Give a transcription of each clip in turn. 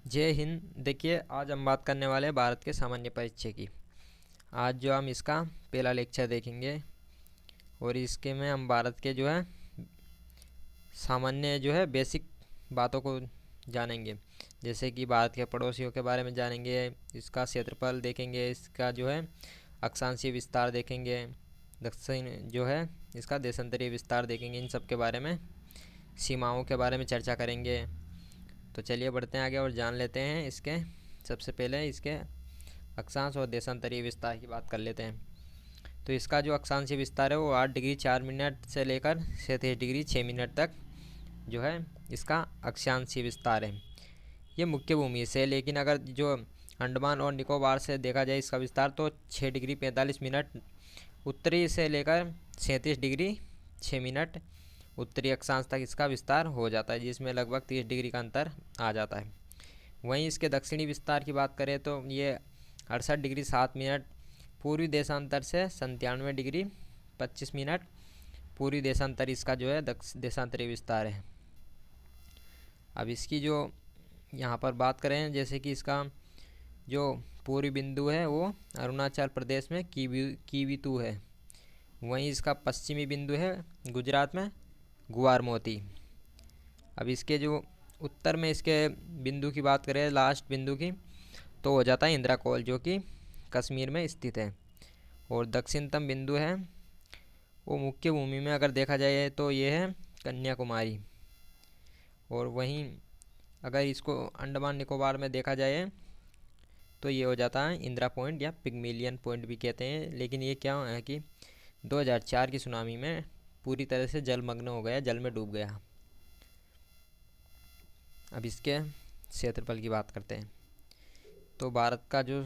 जय हिंद। देखिए, आज हम बात करने वाले हैं भारत के सामान्य परीक्षा की। आज जो हम इसका पहला लेक्चर देखेंगे और इसके में हम भारत के जो है सामान्य जो है बेसिक बातों को जानेंगे। जैसे कि भारत के पड़ोसियों के बारे में जानेंगे, इसका क्षेत्रफल देखेंगे, इसका जो है अक्षांशीय विस्तार देखेंगे, दक्षिण जो है इसका देशांतरीय विस्तार देखेंगे। इन सब के बारे में, सीमाओं के बारे में चर्चा करेंगे। तो चलिए बढ़ते हैं आगे और जान लेते हैं इसके। सबसे पहले इसके अक्षांश और देशांतरीय विस्तार की बात कर लेते हैं। तो इसका जो अक्षांशीय विस्तार है वो 8 डिग्री 4 मिनट से लेकर 37 डिग्री 6 मिनट तक जो है इसका अक्षांशीय विस्तार है। ये मुख्य भूमि से, लेकिन अगर जो अंडमान और निकोबार से देखा जाए इसका विस्तार तो 6 डिग्री 45 मिनट उत्तरी से लेकर 37 डिग्री 6 मिनट उत्तरी अक्षांश तक इसका विस्तार हो जाता है, जिसमें लगभग 30 डिग्री का अंतर आ जाता है। वहीं इसके दक्षिणी विस्तार की बात करें तो ये 68 डिग्री 7 मिनट पूर्वी देशांतर से 97 डिग्री 25 मिनट पूर्वी देशांतर इसका जो है देशांतरीय विस्तार है। अब इसकी जो यहाँ पर बात करें, जैसे कि इसका जो पूर्वी बिंदु है वो अरुणाचल प्रदेश में कीवीतू है। वहीं इसका पश्चिमी बिंदु है गुजरात में गुवारमोती। अब इसके जो उत्तर में इसके बिंदु की बात करें, लास्ट बिंदु की, तो हो जाता है इंद्राकोल, जो कि कश्मीर में स्थित है। और दक्षिणतम बिंदु है वो मुख्य भूमि में अगर देखा जाए तो ये है कन्याकुमारी। और वहीं अगर इसको अंडमान निकोबार में देखा जाए तो ये हो जाता है इंदिरा पॉइंट या पिग्मेलियन पॉइंट भी कहते हैं। लेकिन ये क्या है कि 2004 की सुनामी में पूरी तरह से जलमग्न हो गया, जल में डूब गया। अब इसके क्षेत्रफल की बात करते हैं। तो भारत का जो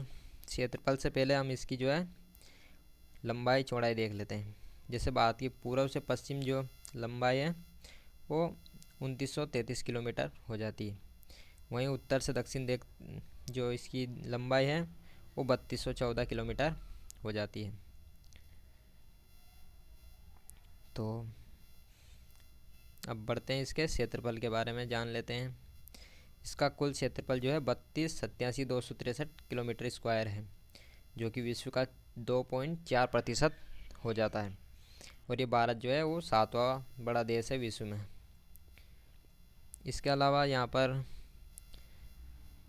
क्षेत्रफल से पहले हम इसकी जो है लंबाई चौड़ाई देख लेते हैं। जैसे भारत की पूर्व से पश्चिम जो लंबाई है वो 2933 किलोमीटर हो जाती है। वहीं उत्तर से दक्षिण देख जो इसकी लंबाई है वो 3214 किलोमीटर हो जाती है। तो अब बढ़ते हैं इसके क्षेत्रफल के बारे में जान लेते हैं। इसका कुल क्षेत्रफल जो है 32,87,263 किलोमीटर स्क्वायर है, जो कि विश्व का 2.4% हो जाता है। और ये भारत जो है वो 7वां बड़ा देश है विश्व में। इसके अलावा यहाँ पर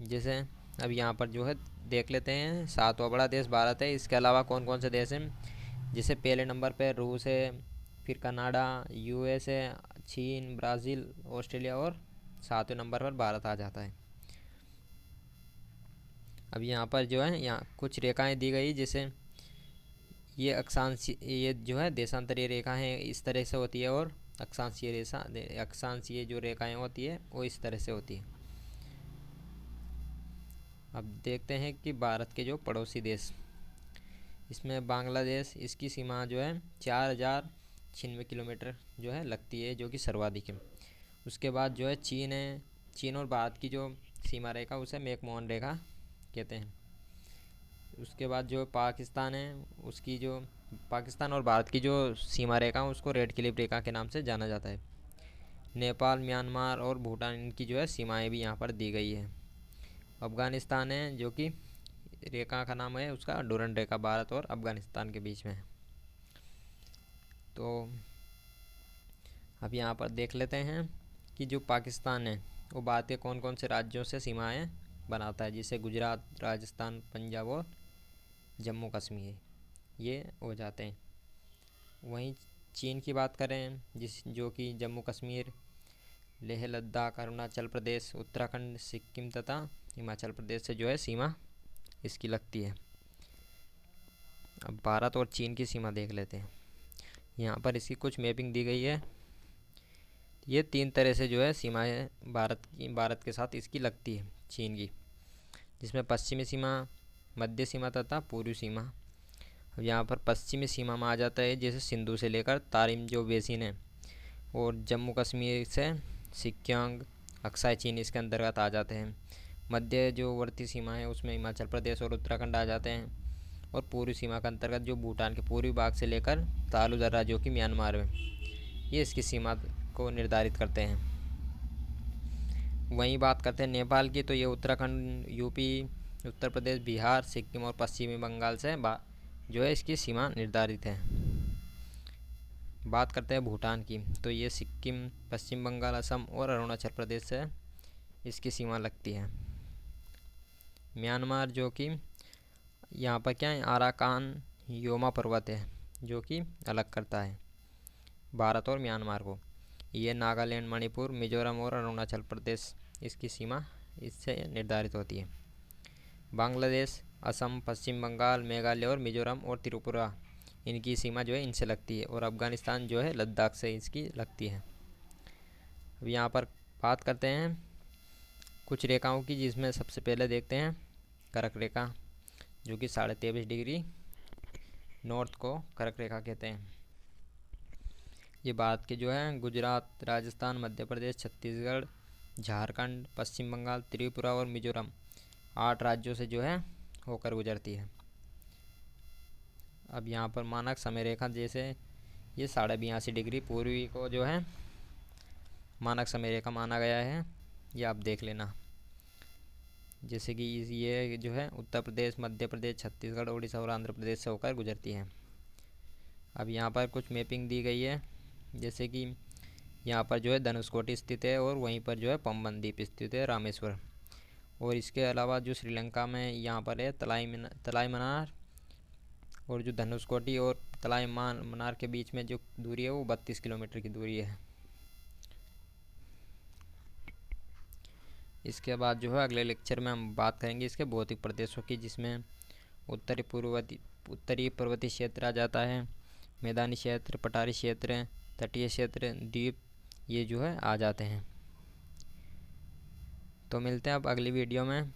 जैसे अब यहाँ पर जो है देख लेते हैं, 7वां बड़ा देश भारत है। इसके अलावा कौन कौन से देश हैं, जैसे पहले नंबर पर रूस है, फिर कनाडा, यूएस है, चीन, ब्राज़ील, ऑस्ट्रेलिया, और 7वें नंबर पर भारत आ जाता है। अब यहाँ पर जो है यहाँ कुछ रेखाएं दी गई, जैसे ये अक्षांशीय, ये जो है देशांतरीय रेखाएं इस तरह से होती है, और अक्षांशीय जो रेखाएं होती है वो इस तरह से होती है। अब देखते हैं कि भारत के जो पड़ोसी देश, इसमें बांग्लादेश, इसकी सीमा जो है 4096 किलोमीटर जो है लगती है, जो कि सर्वाधिक है। उसके बाद जो है चीन है। चीन और भारत की जो सीमा रेखा उसे मैकमोहन रेखा कहते हैं। उसके बाद जो पाकिस्तान है, उसकी जो पाकिस्तान और भारत की जो सीमा रेखा उसको रेड क्लिफ रेखा के नाम से जाना जाता है। नेपाल, म्यांमार और भूटान, इनकी जो है सीमाएं भी यहाँ पर दी गई है। अफ़गानिस्तान है, जो कि रेखा का नाम है उसका डूरंड रेखा, भारत और अफ़गानिस्तान के बीच में है। तो अब यहाँ पर देख लेते हैं कि जो पाकिस्तान है वो भारत के कौन कौन से राज्यों से सीमाएं बनाता है, जैसे गुजरात, राजस्थान, पंजाब और जम्मू कश्मीर, ये हो जाते हैं। वहीं चीन की बात करें, जो कि जम्मू कश्मीर, लेह लद्दाख, अरुणाचल प्रदेश, उत्तराखंड, सिक्किम तथा हिमाचल प्रदेश से जो है सीमा इसकी लगती है। अब भारत और चीन की सीमा देख लेते हैं। यहाँ पर इसकी कुछ मैपिंग दी गई है। ये 3 तरह से जो है सीमाएं भारत के साथ इसकी लगती है चीन की, जिसमें पश्चिमी सीमा, मध्य सीमा तथा पूर्वी सीमा। अब यहाँ पर पश्चिमी सीमा में आ जाता है जैसे सिंधु से लेकर तारिम जो बेसिन है, और जम्मू कश्मीर से सिक्यांग, अक्साई चीन इसके अंतर्गत आ जाते हैं। मध्य जो वर्ती सीमा है उसमें हिमाचल प्रदेश और उत्तराखंड आ जाते हैं। और पूर्वी सीमा के अंतर्गत जो भूटान के पूर्वी भाग से लेकर तालु दर्रा जो कि म्यांमार में, ये इसकी सीमा को निर्धारित करते हैं। वहीं बात करते हैं नेपाल की, तो ये उत्तराखंड, यूपी, उत्तर प्रदेश, बिहार, सिक्किम और पश्चिमी बंगाल से जो है इसकी सीमा निर्धारित है। बात करते हैं भूटान की, तो ये सिक्किम, पश्चिम बंगाल, असम और अरुणाचल प्रदेश से इसकी सीमा लगती है। म्यांमार, जो कि यहाँ पर क्या है, आराकान योमा पर्वत है जो कि अलग करता है भारत और म्यांमार को। ये नागालैंड, मणिपुर, मिजोरम और अरुणाचल प्रदेश इसकी सीमा इससे निर्धारित होती है। बांग्लादेश, असम, पश्चिम बंगाल, मेघालय और मिजोरम और त्रिपुरा, इनकी सीमा जो है इनसे लगती है। और अफ़गानिस्तान जो है लद्दाख से इसकी लगती है। अब यहाँ पर बात करते हैं कुछ रेखाओं की, जिसमें सबसे पहले देखते हैं कर्क रेखा, जो कि 23.5 डिग्री नॉर्थ को कर्क रेखा कहते हैं। ये भारत के जो है गुजरात, राजस्थान, मध्य प्रदेश, छत्तीसगढ़, झारखंड, पश्चिम बंगाल, त्रिपुरा और मिजोरम 8 राज्यों से जो है होकर गुजरती है। अब यहाँ पर मानक समय रेखा, जैसे ये 82.5 डिग्री पूर्वी को जो है मानक समय रेखा माना गया है, ये आप देख लेना। जैसे कि ये जो है उत्तर प्रदेश, मध्य प्रदेश, छत्तीसगढ़, उड़ीसा और आंध्र प्रदेश से होकर गुजरती है। अब यहाँ पर कुछ मैपिंग दी गई है, जैसे कि यहाँ पर जो है धनुषकोटी स्थित है और वहीं पर जो है पम्बन द्वीप स्थित है, रामेश्वर। और इसके अलावा जो श्रीलंका में यहाँ पर है तलाई मनार, और जो धनुषकोटी और तलाई मनार के बीच में जो दूरी है वो 32 किलोमीटर की दूरी है। इसके बाद जो है अगले लेक्चर में हम बात करेंगे इसके भौतिक प्रदेशों की, जिसमें उत्तरी पर्वतीय क्षेत्र आ जाता है, मैदानी क्षेत्र, पठारी क्षेत्र, तटीय क्षेत्र, द्वीप, ये जो है आ जाते हैं। तो मिलते हैं अब अगली वीडियो में।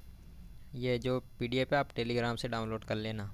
ये जो PDF है आप टेलीग्राम से डाउनलोड कर लेना।